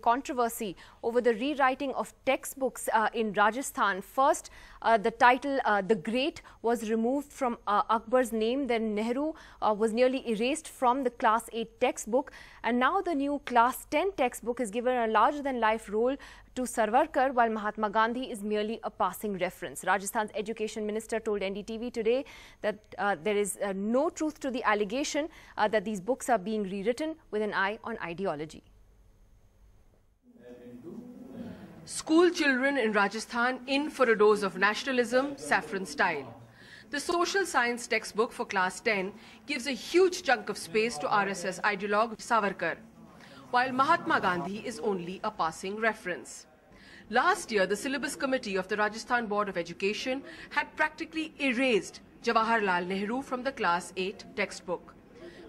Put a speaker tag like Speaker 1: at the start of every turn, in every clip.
Speaker 1: Controversy over the rewriting of textbooks in Rajasthan. First, the title The Great was removed from Akbar's name. Then Nehru was nearly erased from the Class 8 textbook. And now the new Class 10 textbook is given a larger-than-life role to Savarkar, while Mahatma Gandhi is merely a passing reference. Rajasthan's education minister told NDTV today that there is no truth to the allegation that these books are being rewritten with an eye on ideology. School children in Rajasthan in for a dose of nationalism, saffron style. The social science textbook for class 10 gives a huge chunk of space to RSS ideologue Savarkar, while Mahatma Gandhi is only a passing reference. Last year, the syllabus committee of the Rajasthan Board of Education had practically erased Jawaharlal Nehru from the class 8 textbook.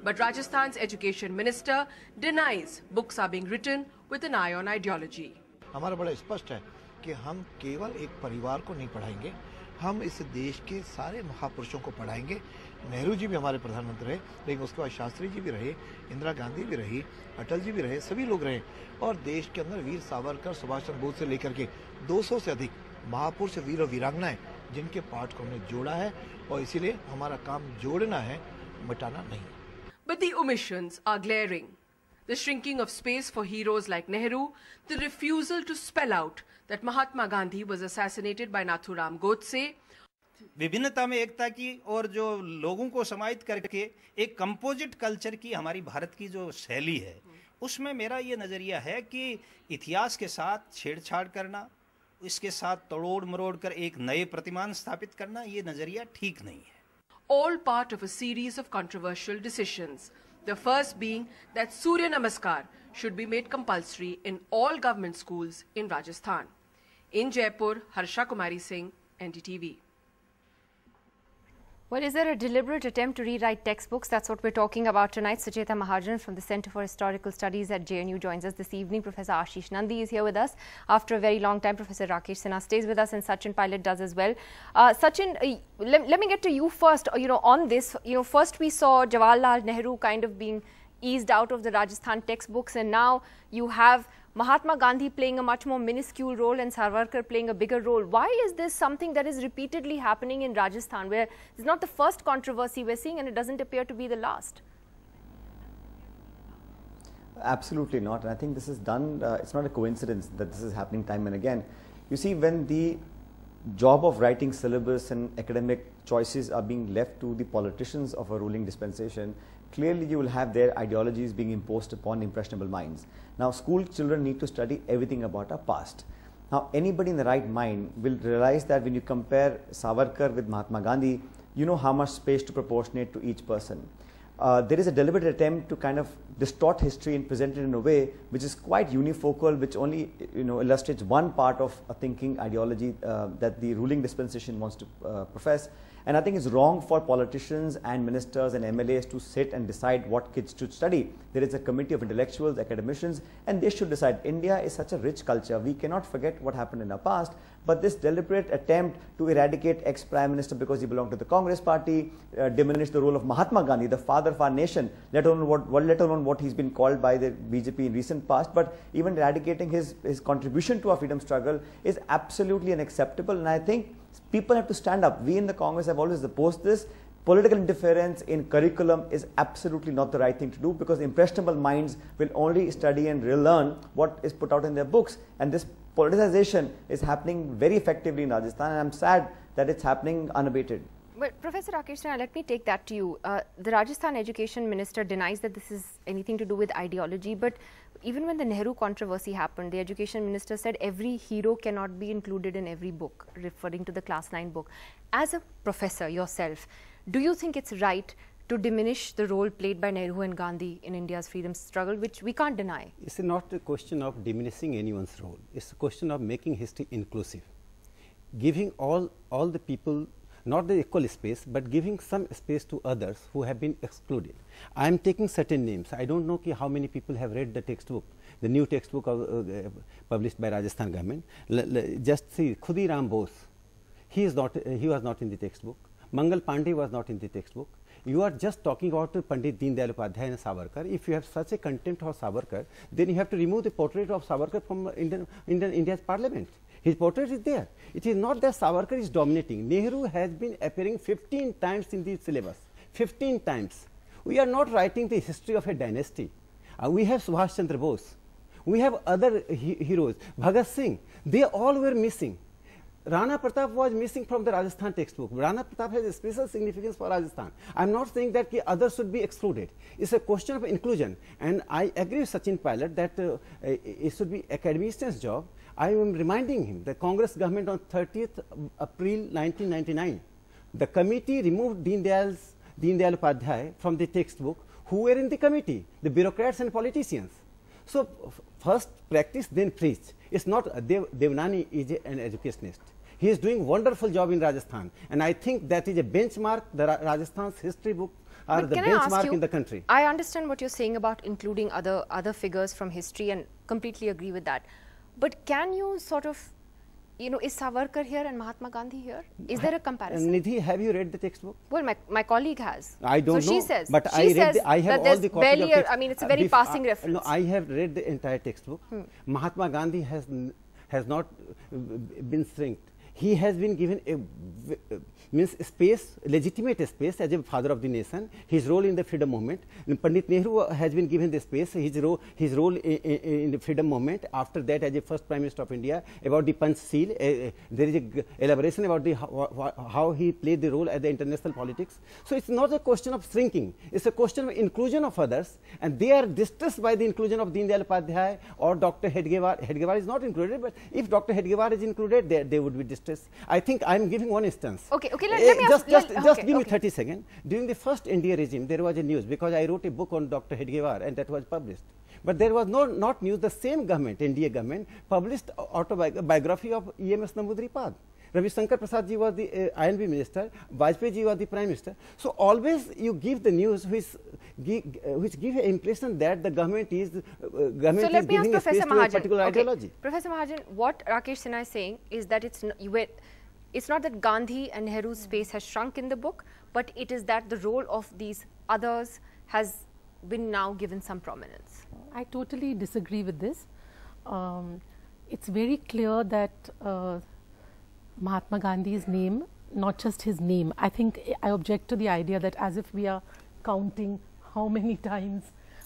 Speaker 1: But Rajasthan's education minister denies books are being written with an eye on ideology.
Speaker 2: हमारा बड़ा स्पष्ट है कि हम केवल एक परिवार को नहीं पढ़ाएंगे, हम इस देश के सारे महापुरुषों को पढ़ाएंगे। नेहरू जी भी हमारे प्रधानमंत्री रहे, लेकिन उसके बाद शास्त्री जी भी रहे, इंदिरा गांधी भी रही, अटल जी भी रहे, सभी लोग रहे। और देश के अंदर वीर सावरकर, सुभाष चंद्र बोस से लेकर के 200 से अधिक महापुरुष वीर और वीरांगनाएं, जिनके पाठ को हमने जोड़ा है, और इसीलिए हमारा काम जोड़ना है, मिटाना नहीं।
Speaker 1: But the omissions are glaring. The shrinking of space for heroes like Nehru, the refusal to spell out that Mahatma Gandhi was assassinated by Nathuram Godse.
Speaker 3: विभिन्नता में एकता की और जो लोगों को समाहित करके एक कंपोजिट कल्चर की हमारी भारत की जो शैली है, उसमें मेरा ये नज़रिया है कि इतिहास के साथ छेड़छाड़ करना, इसके साथ तोड़ मरोड़ कर एक नए प्रतिमान स्थापित करना, ये नज़रिया ठीक नहीं है.
Speaker 1: All part of a series of controversial decisions. The first being that Surya Namaskar should be made compulsory in all government schools in Rajasthan. In Jaipur, Harsha Kumari Singh, NDTV. Well, is there a deliberate attempt to rewrite textbooks? That's what we're talking about tonight. Sucheta Mahajan from the Center for Historical Studies at JNU joins us this evening. Professor Ashish Nandi is here with us. After a very long time, Professor Rakesh Sinha stays with us, and Sachin Pilot does as well. Sachin, let me get to you first. On this, first we saw Jawaharlal Nehru kind of being eased out of the Rajasthan textbooks, and now you have Mahatma Gandhi playing a much more minuscule role and Savarkar playing a bigger role. Why is this something that is repeatedly happening in Rajasthan, where it's not the first controversy we're seeing and it doesn't appear to be the last?
Speaker 4: Absolutely not. And I think this is done, it's not a coincidence that this is happening time and again. You see, when the job of writing syllabus and academic choices are being left to the politicians of a ruling dispensation, clearly you will have their ideologies being imposed upon impressionable minds. Now, school children need to study everything about our past. Now, anybody in the right mind will realize that when you compare Savarkar with Mahatma Gandhi, you know how much space to proportionate to each person. There is a deliberate attempt to kind of distort history and present it in a way which is quite unifocal, which only illustrates one part of a thinking ideology that the ruling dispensation wants to profess. And I think it's wrong for politicians and ministers and MLAs to sit and decide what kids should study. There is a committee of intellectuals, academicians, and they should decide. India is such a rich culture. We cannot forget what happened in our past. But this deliberate attempt to eradicate ex-Prime Minister because he belonged to the Congress party, diminish the role of Mahatma Gandhi, the father of our nation, let alone what he's been called by the BJP in recent past, but even eradicating his contribution to our freedom struggle is absolutely unacceptable. And I think people have to stand up. We in the Congress have always opposed this. Political interference in curriculum is absolutely not the right thing to do, because impressionable minds will only study and relearn what is put out in their books. And this politicization is happening very effectively in Rajasthan, and I'm sad that it's happening unabated.
Speaker 1: But Professor Rakesh, let me take that to you. The Rajasthan Education Minister denies that this is anything to do with ideology, but even when the Nehru controversy happened, the Education Minister said every hero cannot be included in every book, referring to the Class 9 book. As a professor yourself, do you think it's right to diminish the role played by Nehru and Gandhi in India's freedom struggle, which we can't deny?
Speaker 5: It's not a question of diminishing anyone's role. It's a question of making history inclusive, giving all the people not the equal space, but giving some space to others who have been excluded. I am taking certain names. I don't know how many people have read the textbook, the new textbook published by Rajasthan government. Just see, Khudiram Bose, he was not in the textbook. Mangal Pandey was not in the textbook. you are just talking about Pandit Deen Dayal Upadhyay and Savarkar. If you have such a contempt for Savarkar, then you have to remove the portrait of Savarkar from India's parliament. His portrait is there. It is not that Savarkar is dominating. Nehru has been appearing 15 times in the syllabus. 15 times. We are not writing the history of a dynasty. We have Subhash Chandra Bose. We have other heroes. Bhagat Singh. They all were missing. Rana Pratap was missing from the Rajasthan textbook. Rana Pratap has a special significance for Rajasthan. I am not saying that others should be excluded. It is a question of inclusion. And I agree with Sachin Pilot that it should be academician's job. I am reminding him the Congress government on 30th April 1999, the committee removed Deen Dayal Upadhyay from the textbook. Who were in the committee? The bureaucrats and politicians. So first practice, then preach. It's not Devnani is an educationist. He is doing wonderful job in Rajasthan, and I think that is a benchmark. The Rajasthan's history book are the benchmark in the country.
Speaker 1: I understand what you're saying about including other figures from history, and completely agree with that. But can you sort of, you know, is Savarkar here and Mahatma Gandhi here? Is there a comparison?
Speaker 5: Nidhi, have you read the textbook?
Speaker 1: Well, my colleague has.
Speaker 5: I don't know.
Speaker 1: So she says,
Speaker 5: but I have all the copies of text.
Speaker 1: I mean, it's a very passing reference.
Speaker 5: No, I have read the entire textbook. Mahatma Gandhi has not been shrinked. He has been given a space, legitimate space as a father of the nation. His role in the freedom movement. Pandit Nehru has been given the space. His role in the freedom movement. After that, as a first Prime Minister of India, about the Panch Seal, there is a elaboration about the how he played the role at the international politics. So it's not a question of shrinking. It's a question of inclusion of others, and they are distressed by the inclusion of Deen Dayal Upadhyay or Dr. Hedgewar. Hedgewar is not included, but if Dr. Hedgewar is included, they would be distressed. I think I am giving one instance.
Speaker 1: Okay, let me ask,
Speaker 5: just give me 30 seconds. During the first NDA regime, there was a news because I wrote a book on Dr. Hedgewar and that was published. But there was not news. The same government, NDA government, published autobiography of EMS Namboodiripad. Ravi Shankar Prasad ji was the INB minister, Vajpayee ji was the Prime Minister. So always you give the news which give an impression that the government is giving a space to a particular ideology.
Speaker 1: Professor Mahajan, what Rakesh Sinha is saying is that it's not that Gandhi and Nehru's space has shrunk in the book, but it is that the role of these others has been now given some prominence.
Speaker 6: I totally disagree with this. It's very clear that Mahatma Gandhi's name, not just his name, I think I object to the idea that as if we are counting how many times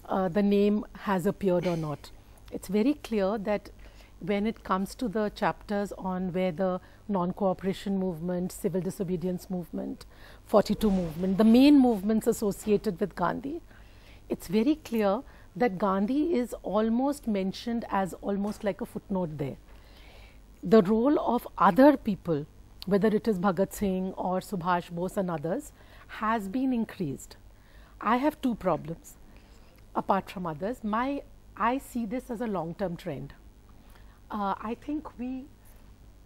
Speaker 6: the name has appeared or not. It's very clear that when it comes to the chapters on where the non-cooperation movement, civil disobedience movement, 42 movement, the main movements associated with Gandhi, it's very clear that Gandhi is almost mentioned as almost like a footnote there. The role of other people, whether it is Bhagat Singh or Subhash Bose and others, has been increased. I have two problems apart from others. I see this as a long-term trend. I think we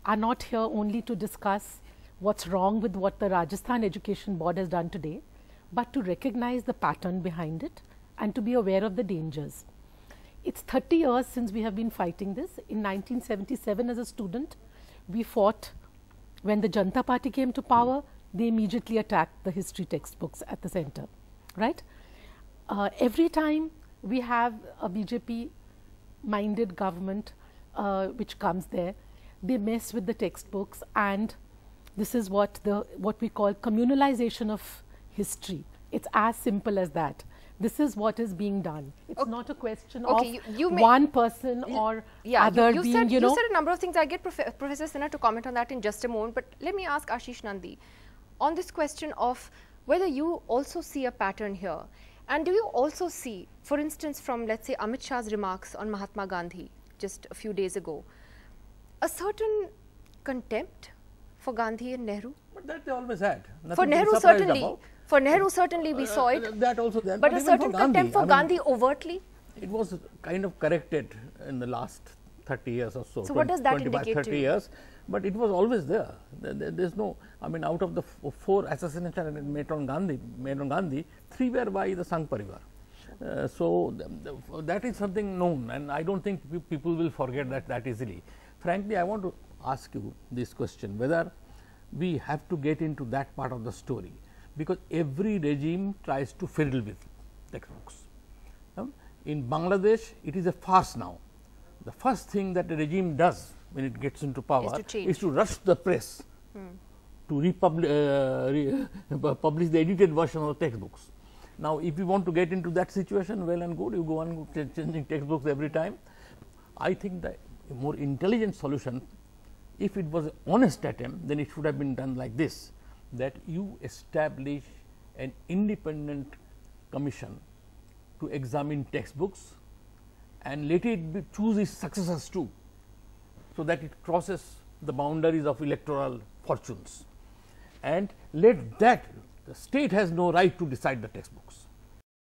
Speaker 6: are not here only to discuss what's wrong with what the Rajasthan Education Board has done today, but to recognize the pattern behind it and to be aware of the dangers. It's 30 years since we have been fighting this. In 1977 as a student, we fought when the Janata Party came to power. They immediately attacked the history textbooks at the center, right? Every time we have a BJP minded government which comes there, they mess with the textbooks, and this is what we call communalization of history. It's as simple as that. This is what is being done. It's not a question of one person or other being,
Speaker 1: you said a number of things. I'll get Professor Sinha to comment on that in just a moment. But let me ask Ashish Nandi on this question of whether you also see a pattern here. And do you also see, for instance, from let's say Amit Shah's remarks on Mahatma Gandhi just a few days ago, a certain contempt for Gandhi and Nehru?
Speaker 7: But that they always had.
Speaker 1: For Nehru certainly we saw it.
Speaker 7: That also there.
Speaker 1: But a certain contempt for Gandhi overtly?
Speaker 7: It was kind of corrected in the last 30 years or so.
Speaker 1: So what does that indicate
Speaker 7: 30
Speaker 1: to you?
Speaker 7: years. But it was always there. There's no, I mean, out of the 4 assassinations made on Gandhi, 3 were by the Sangh Parivar. So that is something known, and I don't think people will forget that easily. Frankly, I want to ask you this question, whether we have to get into that part of the story. because every regime tries to fiddle with textbooks. In Bangladesh, it is a farce now. The first thing that a regime does when it gets into power is to rush the press to publish the edited version of the textbooks. Now, if you want to get into that situation, well and good, you go on changing textbooks every time. I think that a more intelligent solution, if it was an honest attempt, then it should have been done like this, that you establish an independent commission to examine textbooks and let it choose its successors too, so that it crosses the boundaries of electoral fortunes, and let that, the state has no right to decide the textbooks.